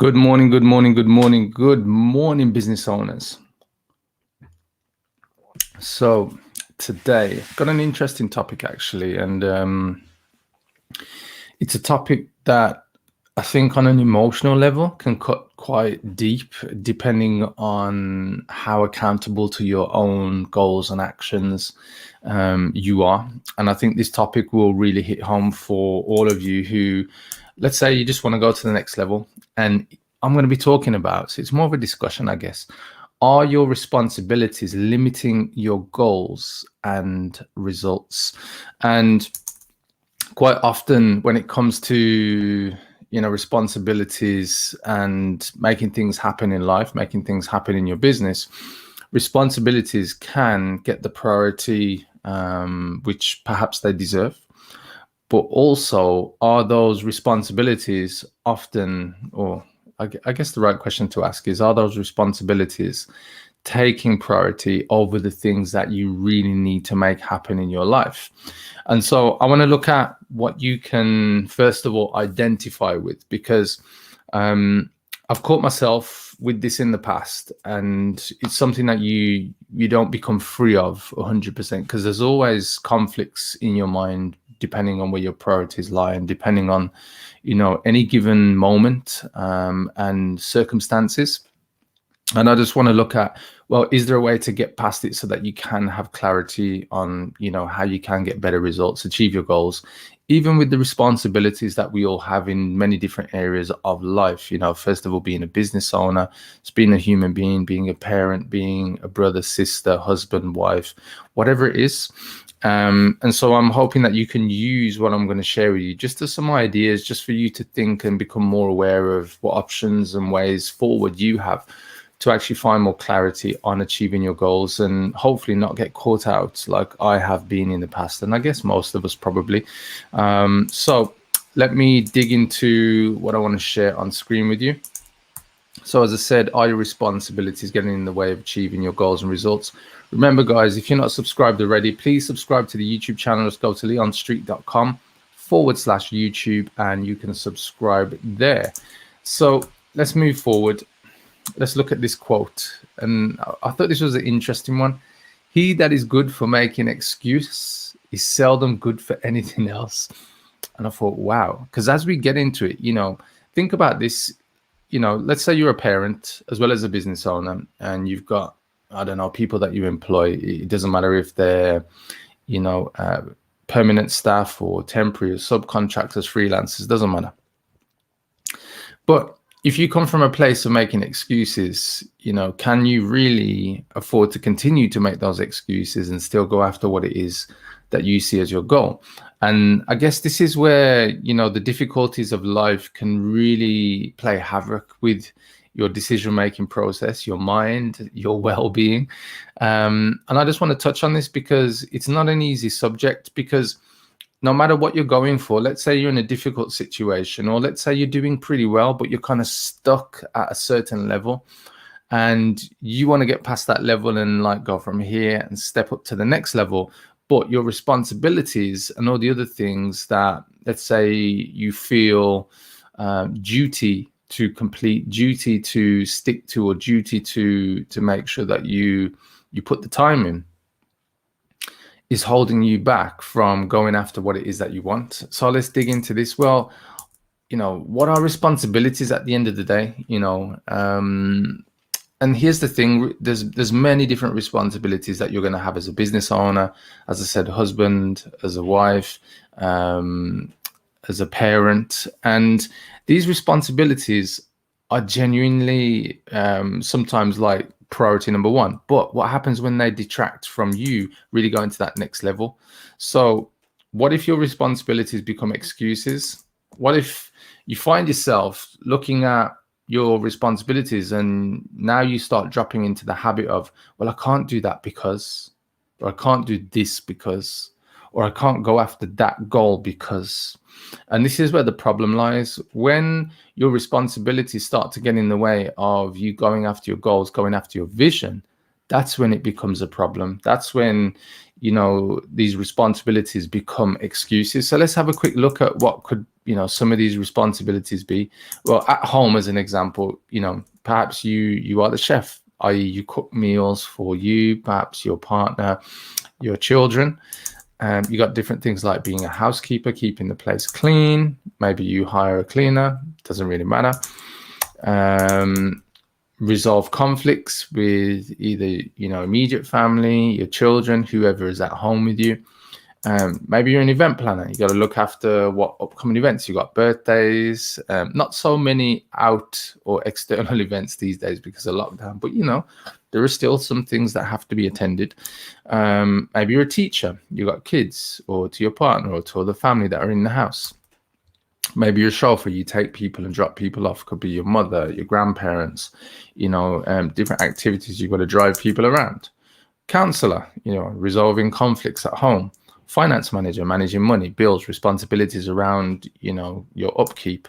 Good morning, good morning, good morning, good morning, business owners. So today, I've got an interesting topic actually, and it's a topic that I think on an emotional level can cut quite deep depending on how accountable to your own goals and actions you are. And I think this topic will really hit home for all of you who, let's say you just want to go to the next level. And I'm going to be talking about, so it's more of a discussion, I guess. Are your responsibilities limiting your goals and results? And quite often when it comes to responsibilities and making things happen in life, making things happen in your business, responsibilities can get the priority which perhaps they deserve. But also, are those responsibilities often, or I guess the right question to ask is, are those responsibilities taking priority over the things that you really need to make happen in your life? And so I want to look at what you can, first of all, identify with, because I've caught myself with this in the past, and it's something that you don't become free of 100%, because there's always conflicts in your mind depending on where your priorities lie and depending on any given moment and circumstances. And I just want to look at, well, is there a way to get past it so that you can have clarity on, how you can get better results, achieve your goals, even with the responsibilities that we all have in many different areas of life. First of all, being a business owner, it's being a human being, being a parent, being a brother, sister, husband, wife, whatever it is. And so I'm hoping that you can use what I'm going to share with you just as some ideas, just for you to think and become more aware of what options and ways forward you have to actually find more clarity on achieving your goals, and hopefully not get caught out like I have been in the past. And I guess most of us probably. So let me dig into what I want to share on screen with you. So as I said, are your responsibilities getting in the way of achieving your goals and results? Remember, guys, if you're not subscribed already, please subscribe to the YouTube channel. Just go to leonstreet.com/YouTube and you can subscribe there. So let's move forward. Let's look at this quote. And I thought this was an interesting one. He that is good for making excuse is seldom good for anything else. And I thought, wow, because as we get into it, think about this. Let's say you're a parent as well as a business owner, and you've got, I don't know, people that you employ. It doesn't matter if they're, permanent staff or temporary or subcontractors, freelancers, doesn't matter. But if you come from a place of making excuses, can you really afford to continue to make those excuses and still go after what it is that you see as your goal? And I guess this is where, the difficulties of life can really play havoc with your decision-making process, your mind, your well-being. And I just want to touch on this because it's not an easy subject, because no matter what you're going for, let's say you're in a difficult situation, or let's say you're doing pretty well, but you're kind of stuck at a certain level and you want to get past that level and like go from here and step up to the next level. But your responsibilities and all the other things that, let's say you feel duty to complete, duty to stick to, or duty to make sure that you put the time in, is holding you back from going after what it is that you want. So let's dig into this. Well, what are responsibilities at the end of the day? And here's the thing, there's many different responsibilities that you're going to have as a business owner, as I said, husband, as a wife, as a parent. And these responsibilities are genuinely sometimes like priority number one. But what happens when they detract from you really going to that next level? So what if your responsibilities become excuses? What if you find yourself looking at your responsibilities and now you start dropping into the habit of, well, I can't do that because, or I can't do this because, or I can't go after that goal because. And this is where the problem lies. When your responsibilities start to get in the way of you going after your goals, going after your vision, that's when it becomes a problem. That's when, these responsibilities become excuses. So let's have a quick look at what could some of these responsibilities be? Well, at home, as an example, perhaps you are the chef, i.e. you cook meals for you, perhaps your partner, your children. You got different things like being a housekeeper, keeping the place clean. Maybe you hire a cleaner, doesn't really matter. Resolve conflicts with either immediate family, your children, whoever is at home with you. Maybe you're an event planner. You got to look after what upcoming events. You got birthdays, not so many out or external events these days because of lockdown, but there are still some things that have to be attended. Maybe you're a teacher. You got kids, or to your partner, or to other family that are in the house. Maybe you're a chauffeur. You take people and drop people off. Could be your mother, your grandparents. Different activities. You've got to drive people around. Counselor. Resolving conflicts at home. Finance manager, managing money, bills, responsibilities around, your upkeep.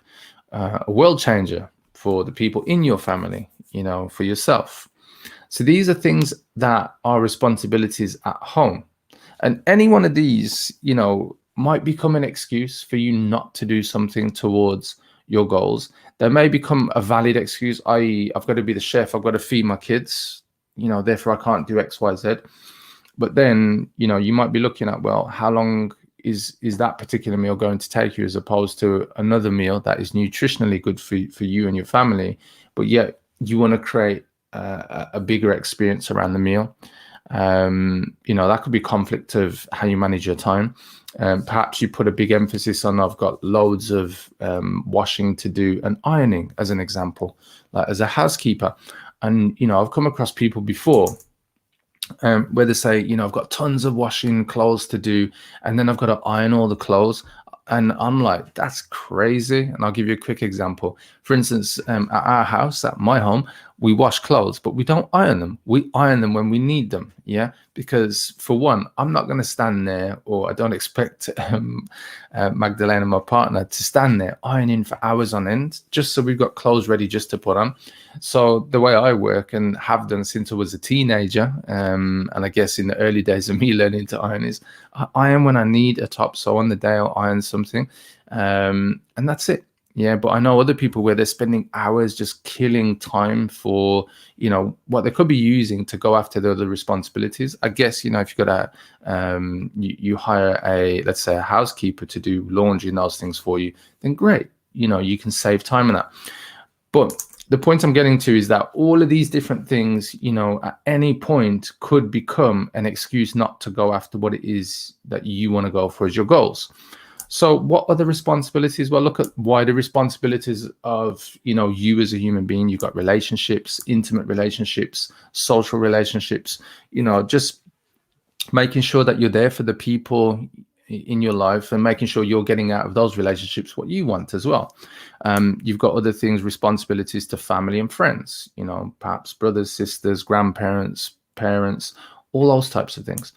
A world changer for the people in your family, for yourself. So these are things that are responsibilities at home. And any one of these, might become an excuse for you not to do something towards your goals. They may become a valid excuse, i.e. I've got to be the chef, I've got to feed my kids, therefore I can't do X, Y, Z. But then, you might be looking at, well, how long is that particular meal going to take you, as opposed to another meal that is nutritionally good for you and your family, but yet you want to create a bigger experience around the meal. That could be conflict of how you manage your time. Perhaps you put a big emphasis on, I've got loads of washing to do and ironing, as an example, like as a housekeeper. And, I've come across people before where they say, I've got tons of washing clothes to do, and then I've got to iron all the clothes. And I'm like, that's crazy. And I'll give you a quick example. For instance, at our house, at my home, we wash clothes, but we don't iron them. We iron them when we need them. Yeah. Because for one, I'm not going to stand there, or I don't expect Magdalena, my partner, to stand there ironing for hours on end, just so we've got clothes ready just to put on. So the way I work, and have done since I was a teenager, and I guess in the early days of me learning to iron, is I iron when I need a top. So on the day I'll iron something, and that's it. Yeah, but I know other people where they're spending hours just killing time for, what they could be using to go after the other responsibilities. I guess, if you've got you hire let's say a housekeeper to do laundry and those things for you, then great. You can save time on that. But the point I'm getting to is that all of these different things, at any point could become an excuse not to go after what it is that you want to go for as your goals. So what are the responsibilities? Well, look at wider responsibilities of, you as a human being. You've got relationships, intimate relationships, social relationships, just making sure that you're there for the people in your life, and making sure you're getting out of those relationships what you want as well. You've got other things, responsibilities to family and friends, perhaps brothers, sisters, grandparents, parents, all those types of things.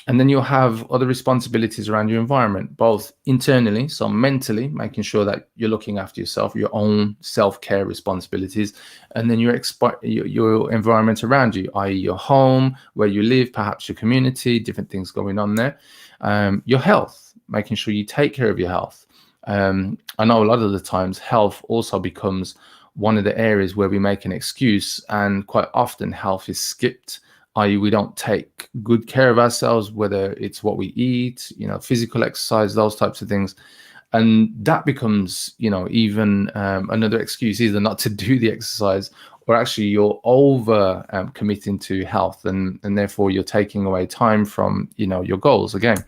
And then you'll have other responsibilities around your environment, both internally, so mentally, making sure that you're looking after yourself, your own self-care responsibilities, and then your environment around you, i.e. your home, where you live, perhaps your community, different things going on there. Your health, making sure you take care of your health. I know a lot of the times health also becomes one of the areas where we make an excuse, and quite often health is skipped, i.e. we don't take good care of ourselves, whether it's what we eat, physical exercise, those types of things. And that becomes, even another excuse, either not to do the exercise, or actually you're over committing to health, and therefore you're taking away time from, your goals again.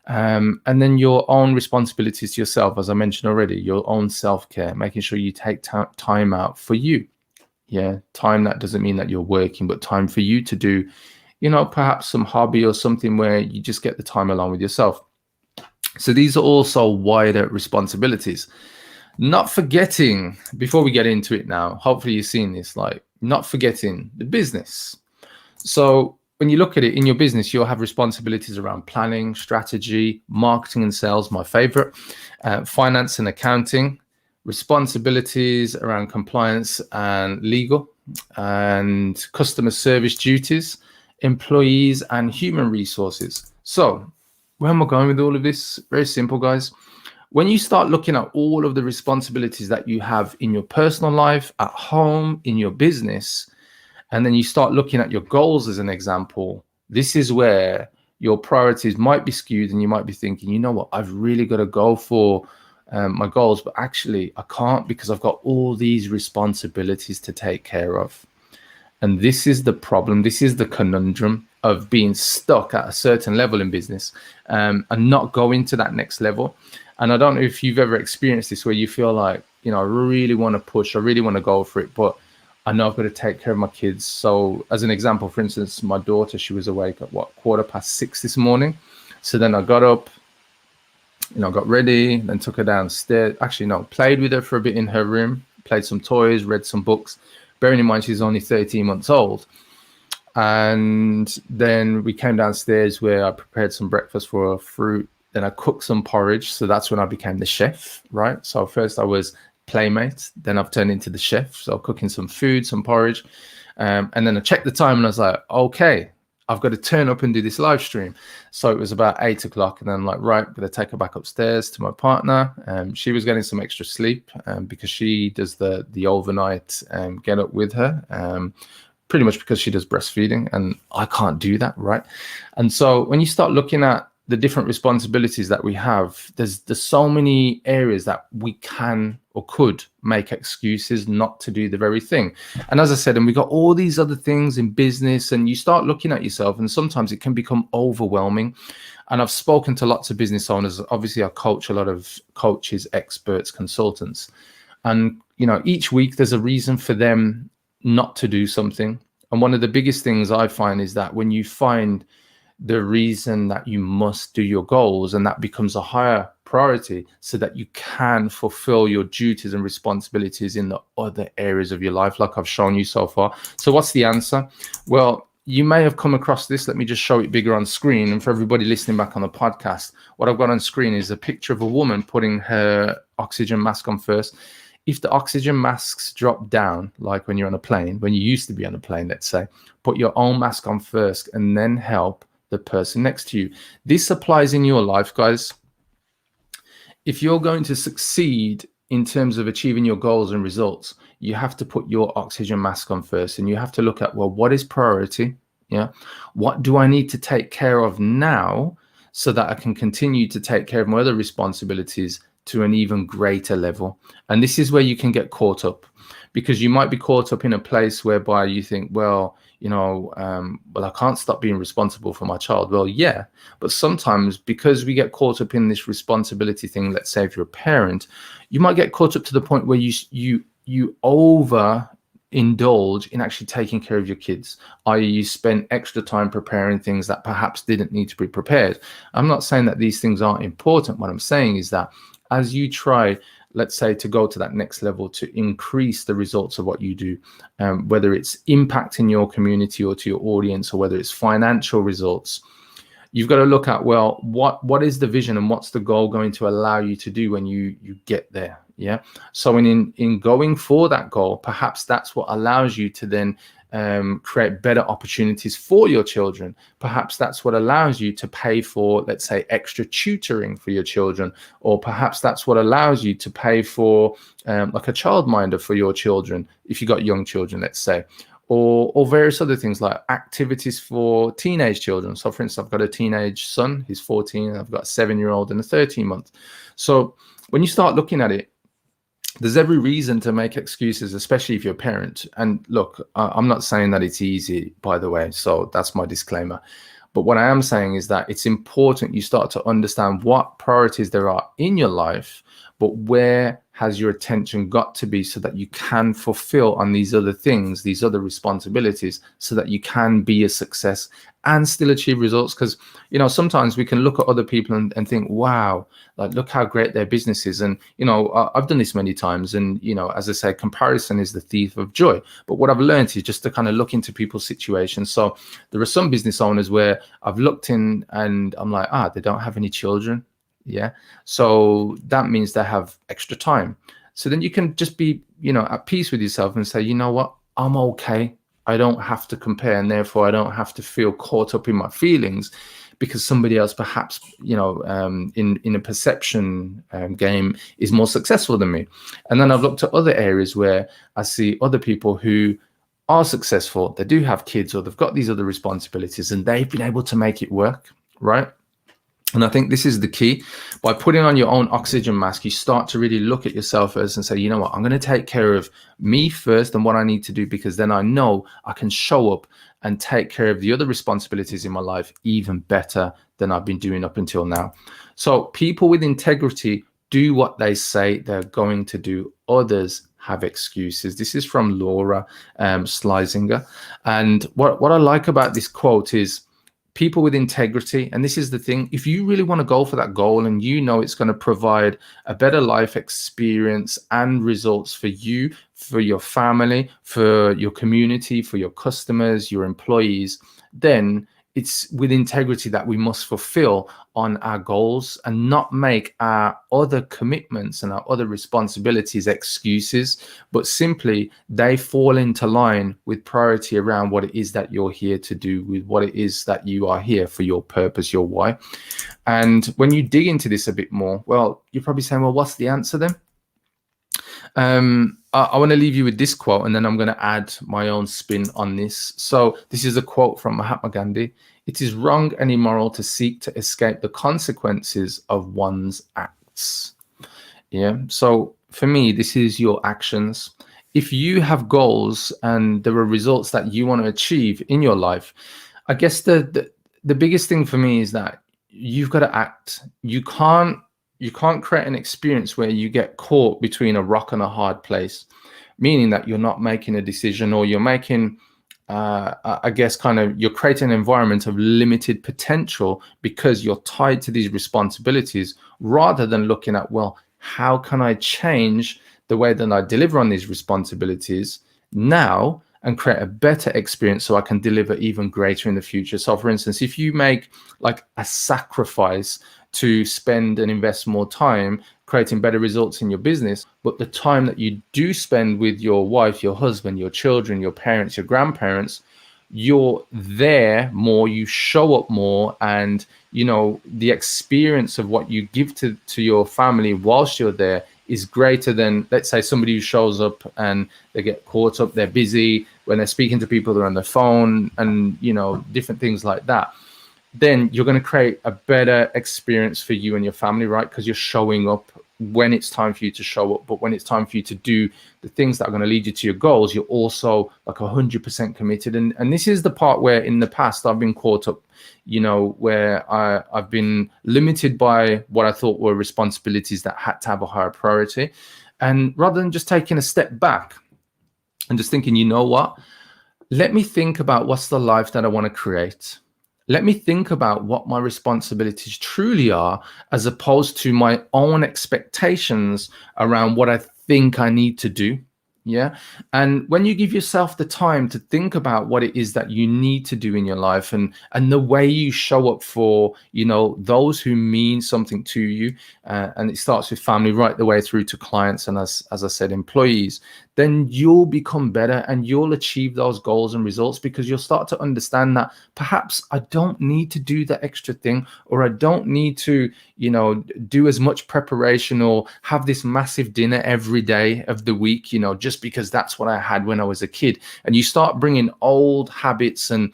And then your own responsibilities to yourself, as I mentioned already, your own self-care, making sure you take time out for you. Yeah, time that doesn't mean that you're working, but time for you to do, perhaps some hobby or something where you just get the time along with yourself. So these are also wider responsibilities. Not forgetting, before we get into it now, hopefully you've seen this, like not forgetting the business. So when you look at it in your business, you'll have responsibilities around planning, strategy, marketing and sales, my favorite, finance and accounting, responsibilities around compliance and legal, and customer service duties, employees and human resources. So where am I going with all of this? Very simple, guys. When you start looking at all of the responsibilities that you have in your personal life, at home, in your business, and then you start looking at your goals as an example, this is where your priorities might be skewed, and you might be thinking, you know what, I've really got to go for my goals, but actually I can't because I've got all these responsibilities to take care of. And this is the problem. This is the conundrum of being stuck at a certain level in business, and not going to that next level. And I don't know if you've ever experienced this, where you feel like, I really want to push, I really want to go for it, but I know I've got to take care of my kids. So as an example, for instance, my daughter, she was awake at 6:15 this morning. So then I got up, got ready, then took her downstairs. Actually, no, played with her for a bit in her room, played some toys, read some books. Bearing in mind, she's only 13 months old. And then we came downstairs where I prepared some breakfast for her, fruit. Then I cooked some porridge. So that's when I became the chef, right? So first I was playmate, then I've turned into the chef. So cooking some food, some porridge. And then I checked the time and I was like, okay, I've got to turn up and do this live stream. So it was about 8 o'clock, and then I'm like, right, I'm going to take her back upstairs to my partner. She was getting some extra sleep because she does the overnight get up with her, pretty much because she does breastfeeding, and I can't do that, right? And so when you start looking at the different responsibilities that we have, there's so many areas that we can or could make excuses not to do the very thing. And as I said, and we got all these other things in business, and you start looking at yourself, and sometimes it can become overwhelming. And I've spoken to lots of business owners. Obviously, I coach a lot of coaches, experts, consultants, and each week there's a reason for them not to do something. And one of the biggest things I find is that when you find the reason that you must do your goals, and that becomes a higher priority so that you can fulfill your duties and responsibilities in the other areas of your life, like I've shown you so far. So what's the answer? Well, you may have come across this. Let me just show it bigger on screen. And for everybody listening back on the podcast, what I've got on screen is a picture of a woman putting her oxygen mask on first. If the oxygen masks drop down, like when you're on a plane, when you used to be on a plane, let's say, put your own mask on first and then help the person next to you. This applies in your life, guys. If you're going to succeed in terms of achieving your goals and results, you have to put your oxygen mask on first, and you have to look at, well, what is priority? Yeah. What do I need to take care of now so that I can continue to take care of my other responsibilities to an even greater level? And this is where you can get caught up, because you might be caught up in a place whereby you think, well, I can't stop being responsible for my child. Well, yeah, but sometimes because we get caught up in this responsibility thing, let's say if you're a parent, you might get caught up to the point where you over indulge in actually taking care of your kids, i.e. you spend extra time preparing things that perhaps didn't need to be prepared. I'm not saying that these things aren't important. What I'm saying is that as you try, let's say, to go to that next level, to increase the results of what you do, whether it's impacting your community or to your audience, or whether it's financial results, you've got to look at, well, what is the vision and what's the goal going to allow you to do when you get there? Yeah. So in going for that goal, perhaps that's what allows you to then create better opportunities for your children. Perhaps that's what allows you to pay for, let's say, extra tutoring for your children, or perhaps that's what allows you to pay for like a childminder for your children, if you got young children, let's say, or various other things like activities for teenage children. So for instance, I've got a teenage son, he's 14, and I've got a 7-year-old and a 13-month. So when you start looking at it, there's every reason to make excuses, especially if you're a parent. And look, I'm not saying that it's easy, by the way, so that's my disclaimer. But what I am saying is that it's important you start to understand what priorities there are in your life, but where has your attention got to be so that you can fulfill on these other things, these other responsibilities, so that you can be a success and still achieve results. Because, sometimes we can look at other people and think, wow, like, look how great their business is. And, I've done this many times. And, as I say, comparison is the thief of joy. But what I've learned is just to kind of look into people's situations. So there are some business owners where I've looked in and I'm like, they don't have any children. Yeah. So that means they have extra time. So then you can just be, at peace with yourself and say, you know what, I'm okay. I don't have to compare, and therefore I don't have to feel caught up in my feelings, because somebody else perhaps, in a perception game is more successful than me. And then I've looked at other areas where I see other people who are successful, they do have kids or they've got these other responsibilities and they've been able to make it work, right? And I think this is the key. By putting on your own oxygen mask, you start to really look at yourself first and say, you know what, I'm going to take care of me first and what I need to do, because then I know I can show up and take care of the other responsibilities in my life even better than I've been doing up until now. So people with integrity do what they say they're going to do. Others have excuses. This is from Laura Schlesinger. And what I like about this quote is, people with integrity, and this is the thing, if you really want to go for that goal and you know it's going to provide a better life experience and results for you, for your family, for your community, for your customers, your employees, then it's with integrity that we must fulfill on our goals and not make our other commitments and our other responsibilities excuses, but simply they fall into line with priority around what it is that you're here to do, with what it is that you are here for, your purpose, your why. And when you dig into this a bit more, well, you're probably saying, well, what's the answer then? I want to leave you with this quote, and then I'm going to add my own spin on this. So this is a quote from Mahatma Gandhi. It is wrong and immoral to seek to escape the consequences of one's acts. Yeah. So for me, this is your actions. If you have goals and there are results that you want to achieve in your life, I guess the biggest thing for me is that you've got to act. You can't create an experience where you get caught between a rock and a hard place, meaning that you're not making a decision, or you're making, I guess, you're creating an environment of limited potential because you're tied to these responsibilities, rather than looking at, well, how can I change the way that I deliver on these responsibilities now and create a better experience so I can deliver even greater in the future. So for instance, if you make like a sacrifice to spend and invest more time creating better results in your business, but the time that you do spend with your wife, your husband, your children, your parents, your grandparents, you're there more, you show up more, and the experience of what you give to your family whilst you're there is greater than, let's say, somebody who shows up and they get caught up, they're busy, when they're speaking to people, they're on their phone, and different things like that. Then you're going to create a better experience for you and your family, right? Because you're showing up when it's time for you to show up. But when it's time for you to do the things that are going to lead you to your goals, you're also like 100% committed. And this is the part where in the past I've been caught up, where I've been limited by what I thought were responsibilities that had to have a higher priority. And rather than just taking a step back and just thinking, you know what, let me think about what's the life that I want to create. Let me think about what my responsibilities truly are, as opposed to my own expectations around what I think I need to do. Yeah. And when you give yourself the time to think about what it is that you need to do in your life, and the way you show up for, those who mean something to you, and it starts with family right the way through to clients and, as I said, employees, then you'll become better and you'll achieve those goals and results, because you'll start to understand that perhaps I don't need to do that extra thing, or I don't need to, do as much preparation or have this massive dinner every day of the week, just because that's what I had when I was a kid. And you start bringing old habits and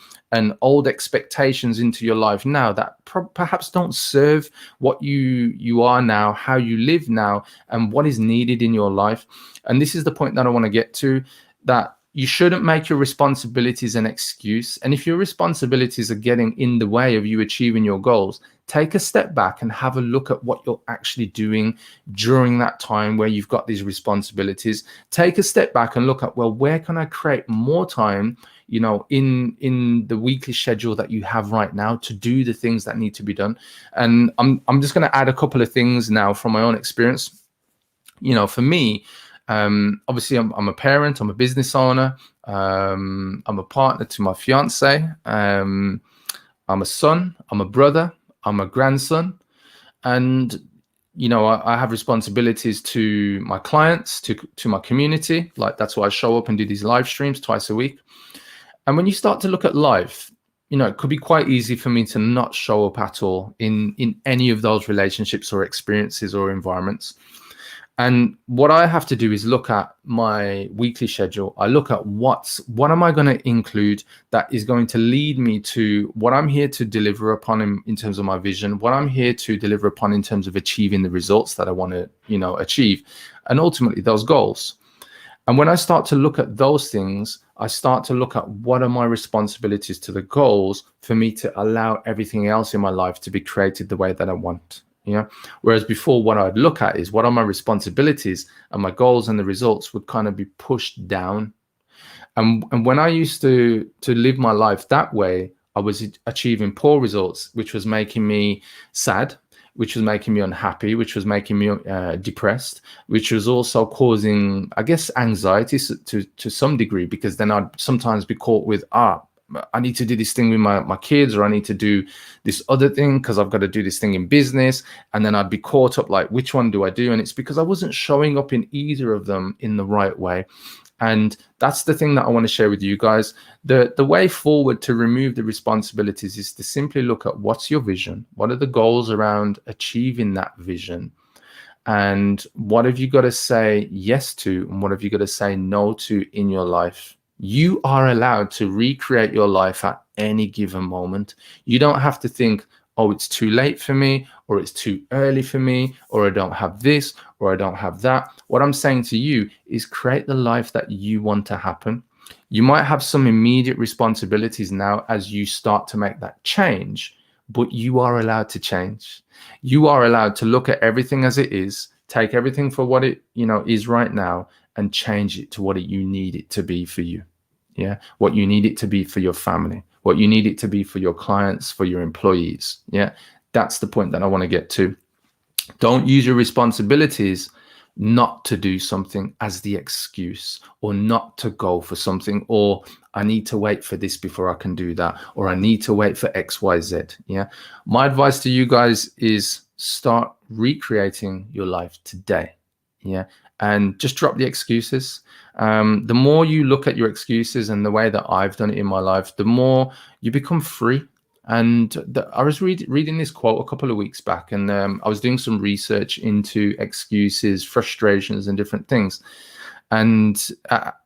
old expectations into your life now that perhaps don't serve what you are now, how you live now, and what is needed in your life. And this is the point that I want to get to, that you shouldn't make your responsibilities an excuse. And if your responsibilities are getting in the way of you achieving your goals, take a step back and have a look at what you're actually doing during that time where you've got these responsibilities. Take a step back and look at, well, where can I create more time, in the weekly schedule that you have right now to do the things that need to be done. And I'm just going to add a couple of things now from my own experience. For me, obviously I'm a parent, I'm a business owner, I'm a partner to my fiance, I'm a son, I'm a brother, I'm a grandson, and I have responsibilities to my clients, to my community. Like, that's why I show up and do these live streams twice a week. And when you start to look at life, it could be quite easy for me to not show up at all in any of those relationships or experiences or environments. And what I have to do is look at my weekly schedule. I look at what am I going to include that is going to lead me to what I'm here to deliver upon in terms of my vision, what I'm here to deliver upon in terms of achieving the results that I want to, achieve, and ultimately those goals. And when I start to look at those things, I start to look at what are my responsibilities to the goals for me to allow everything else in my life to be created the way that I want. Whereas before, what I'd look at is what are my responsibilities, and my goals and the results would kind of be pushed down. And when I used to live my life that way, I was achieving poor results, which was making me sad, which was making me unhappy, which was making me depressed, which was also causing, I guess, anxiety to some degree, because then I'd sometimes be caught with, I need to do this thing with my kids, or I need to do this other thing because I've got to do this thing in business. And then I'd be caught up like, which one do I do? And it's because I wasn't showing up in either of them in the right way. And that's the thing that I want to share with you guys. The way forward to remove the responsibilities is to simply look at what's your vision, what are the goals around achieving that vision, and what have you got to say yes to, and what have you got to say no to in your life. You are allowed to recreate your life at any given moment. You don't have to think, oh, it's too late for me, or it's too early for me, or I don't have this, or I don't have that. What I'm saying to you is create the life that you want to happen. You might have some immediate responsibilities now as you start to make that change, but you are allowed to change. You are allowed to look at everything as it is, take everything for what it is right now, and change it to what you need it to be for you. Yeah, what you need it to be for your family, what you need it to be for your clients, for your employees. Yeah, that's the point that I want to get to. Don't use your responsibilities not to do something as the excuse, or not to go for something, or I need to wait for this before I can do that, or I need to wait for XYZ. Yeah, my advice to you guys is start recreating your life today. Yeah, and just drop the excuses. The more you look at your excuses, and the way that I've done it in my life, the more you become free. And I was reading this quote a couple of weeks back, and I was doing some research into excuses, frustrations, and different things. And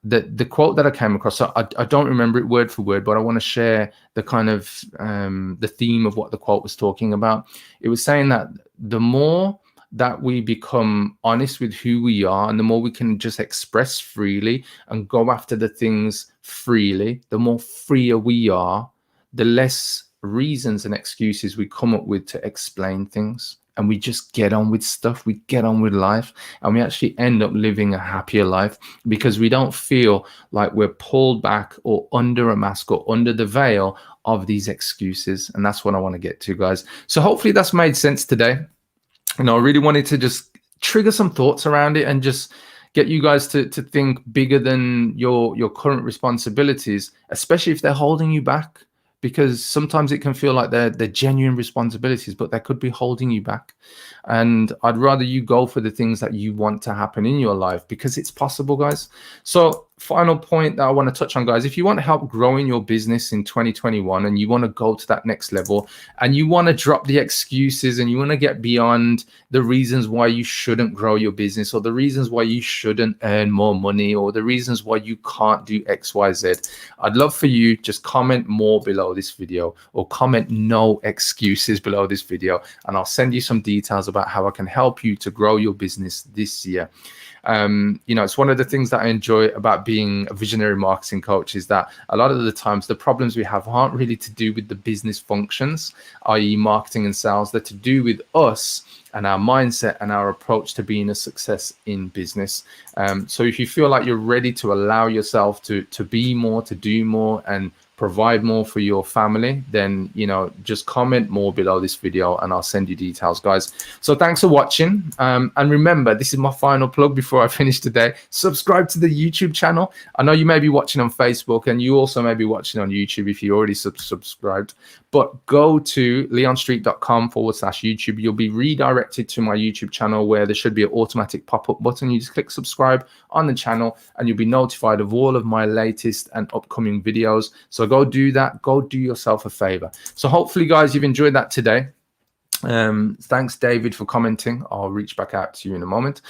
the quote that I came across, so I don't remember it word for word, but I want to share the kind of the theme of what the quote was talking about. It was saying that the more that we become honest with who we are, and the more we can just express freely and go after the things freely, the more freer we are, the less reasons and excuses we come up with to explain things. And we just get on with stuff, we get on with life, and we actually end up living a happier life, because we don't feel like we're pulled back or under a mask or under the veil of these excuses. And that's what I want to get to, guys. So hopefully that's made sense today. I really wanted to just trigger some thoughts around it, and just get you guys to think bigger than your current responsibilities, especially if they're holding you back. Because sometimes it can feel like they're genuine responsibilities, but they could be holding you back. And I'd rather you go for the things that you want to happen in your life, because it's possible, guys. So final point that I want to touch on, guys, if you want to help growing your business in 2021, and you want to go to that next level, and you want to drop the excuses, and you want to get beyond the reasons why you shouldn't grow your business, or the reasons why you shouldn't earn more money, or the reasons why you can't do XYZ, I'd love for you just comment more below this video, or comment no excuses below this video, and I'll send you some details about how I can help you to grow your business this year. It's one of the things that I enjoy about being a visionary marketing coach, is that a lot of the times the problems we have aren't really to do with the business functions, i.e. marketing and sales. They're to do with us and our mindset and our approach to being a success in business. So if you feel like you're ready to allow yourself to be more, to do more, and provide more for your family, then just comment more below this video, and I'll send you details, guys. So thanks for watching, and remember, this is my final plug before I finish today. Subscribe to the YouTube channel. I know you may be watching on Facebook, and you also may be watching on YouTube if you already subscribed, but go to leonstreet.com/YouTube. You'll be redirected to my YouTube channel, where there should be an automatic pop-up button. You just click subscribe on the channel, and you'll be notified of all of my latest and upcoming videos. So go do that. Go do yourself a favor. So hopefully, guys, you've enjoyed that today. Thanks, David, for commenting. I'll reach back out to you in a moment.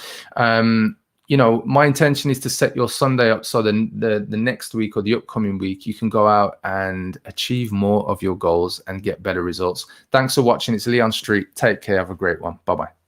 You know, my intention is to set your Sunday up so the next week or the upcoming week, you can go out and achieve more of your goals and get better results. Thanks for watching. It's Leon Street. Take care. Have a great one. Bye-bye.